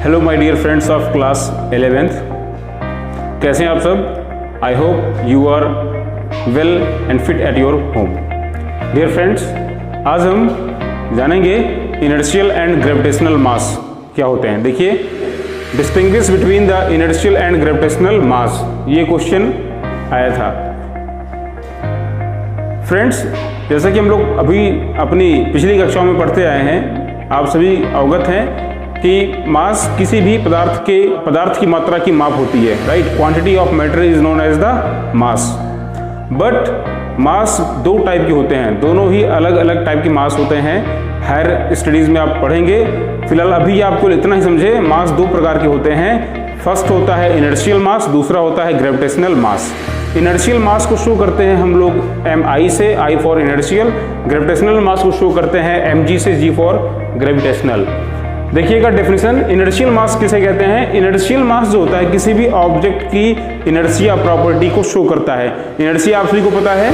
Hello my dear friends of class 11th, कैसे हैं आप सब। I hope you are well and fit at your home. Dear friends, आज हम जानेंगे इनर्शियल एंड ग्रेविटेशनल मास क्या होते हैं। देखिए, distinguish between the inertial and gravitational mass, ये क्वेश्चन आया था। फ्रेंड्स, जैसा कि हम लोग अभी अपनी पिछली कक्षाओं में पढ़ते आए हैं, आप सभी अवगत हैं कि मास किसी भी पदार्थ की मात्रा की माप होती है, right. Quantity of matter is known as the mass. But mass दो टाइप के होते हैं, दोनों ही अलग अलग टाइप के मास होते हैं। हायर स्टडीज में आप पढ़ेंगे। फिलहाल अभी आपको इतना ही समझे, मास दो प्रकार के होते हैं। फर्स्ट होता है इनर्शियल मास, दूसरा होता है ग्रेविटेशनल मास। इनर्शियल मास को शो करते हैं हम लोग mi से, I फॉर इनर्शियल। ग्रेविटेशनल मास को शो करते हैं mg से, G फॉर ग्रेविटेशनल। देखिएगा डेफिनेशन, इनर्शियल मास किसे कहते हैं। इनर्शियल मास जो होता है किसी भी ऑब्जेक्ट की इनर्शिया प्रॉपर्टी को शो करता है। इनर्शिया आप सभी को पता है,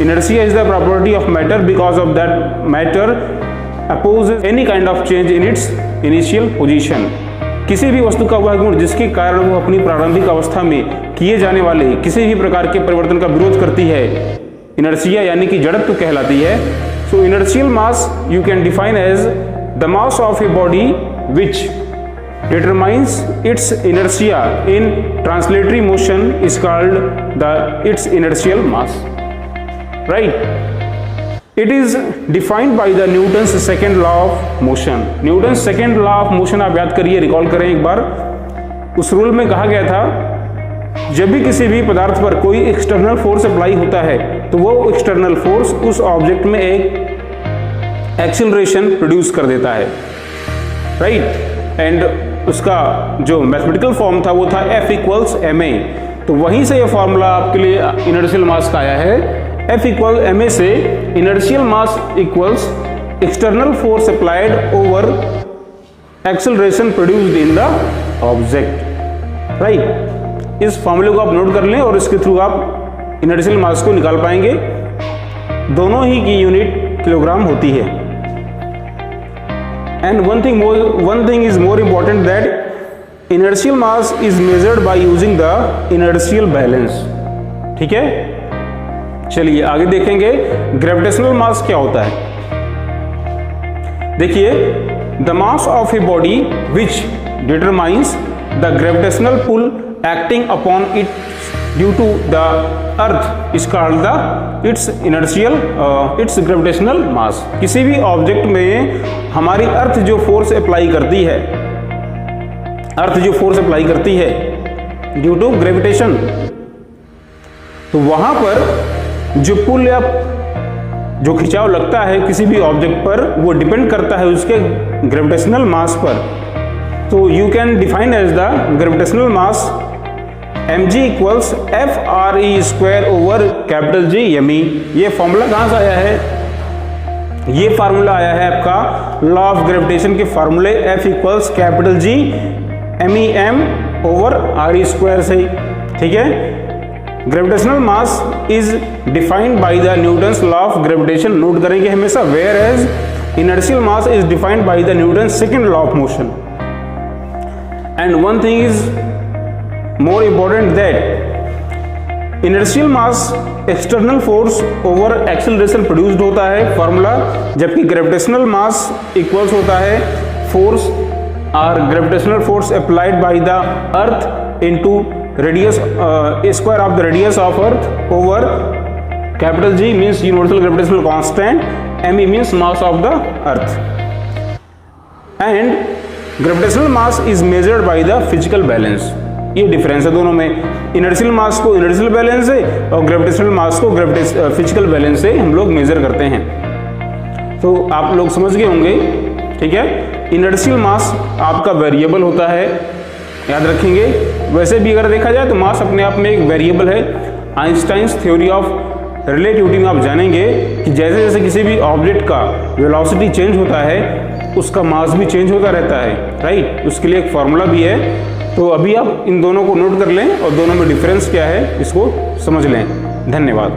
inertia is the property of matter because of that matter opposes any kind of change in its initial position. किसी भी वस्तु का वह गुण जिसके कारण वो अपनी प्रारंभिक अवस्था में किए जाने वाले किसी भी प्रकार के परिवर्तन का विरोध करती है, इनर्शिया यानी कि जड़त्व कहलाती है। So inertial mass you can define as the mass of a body which determines its inertia in translatory motion is called its inertial mass, right। It is defined by the Newton's second law of motion। Newton's second law of motion आप याद करिए, recall करें एक बार। उस rule में कहा गया था, जब भी किसी भी पदार्थ पर कोई एक्सटर्नल फोर्स अप्लाई होता है तो वो एक्सटर्नल फोर्स उस ऑब्जेक्ट में एक एक्सीलरेशन प्रोड्यूस कर देता है, राइट। एंड उसका जो मैथमेटिकल फॉर्म था वो था F इक्वल्स ma। तो वहीं से ये फॉर्मूला आपके लिए इनर्शियल मास का आया है। F इक्वल ma से inertial mass equals external force applied over acceleration produced in the object, right. इस फॉर्मूले को आप नोट कर लें और इसके थ्रू आप इनर्शियल मास को निकाल पाएंगे। दोनों ही की यूनिट किलोग्राम होती है। And one thing is more important, that inertial mass is measured by using the inertial balance। ठीक है, चलिए आगे देखेंगे ग्रेविटेशनल मास क्या होता है। देखिए, the mass of a body which determines the gravitational pull acting upon it due to the earth is called its gravitational mass। किसी भी ऑब्जेक्ट में हमारी अर्थ जो फोर्स अप्लाई करती है ड्यू टू ग्रेविटेशन, तो वहां पर जो पुल या जो खिंचाव लगता है किसी भी ऑब्जेक्ट पर, वो डिपेंड करता है उसके ग्रेविटेशनल मास पर। तो you can define as the gravitational mass mg equals FRE square over capital G me। ये फॉर्मूला कहां से आया है? ये फार्मूला आया है आपका लॉ ऑफ ग्रेविटेशन के फार्मूले F equals capital G MEM over RE square से, ठीक है। Gravitational mass is defined by the Newton's law of gravitation, note करेंगे हमेशा। Whereas inertial mass is defined by the Newton's second law of motion. And one thing is more important, that inertial mass external force over acceleration produced होता है formula, जबकि gravitational मास equals होता है force और gravitational force applied by the earth into radius square of the radius of earth over capital G means universal gravitational constant, me means mass of the earth. And gravitational mass is measured by the physical balance. ये difference है दोनों में। Inertial मास को inertial balance से और gravitational मास को physical balance से हम लोग मेजर करते हैं। तो आप लोग समझ गए होंगे, ठीक है। इनर्शियल मास आपका वेरिएबल होता है, याद रखेंगे। वैसे भी अगर देखा जाए तो मास अपने आप में एक वेरिएबल है। आइंस्टाइन्स थ्योरी ऑफ रिलेटिविटी में आप जानेंगे कि जैसे जैसे किसी भी ऑब्जेक्ट का वेलोसिटी चेंज होता है, उसका मास भी चेंज होता रहता है, राइट। उसके लिए एक फॉर्मूला भी है। तो अभी आप इन दोनों को नोट कर लें और दोनों में डिफरेंस क्या है इसको समझ लें। धन्यवाद।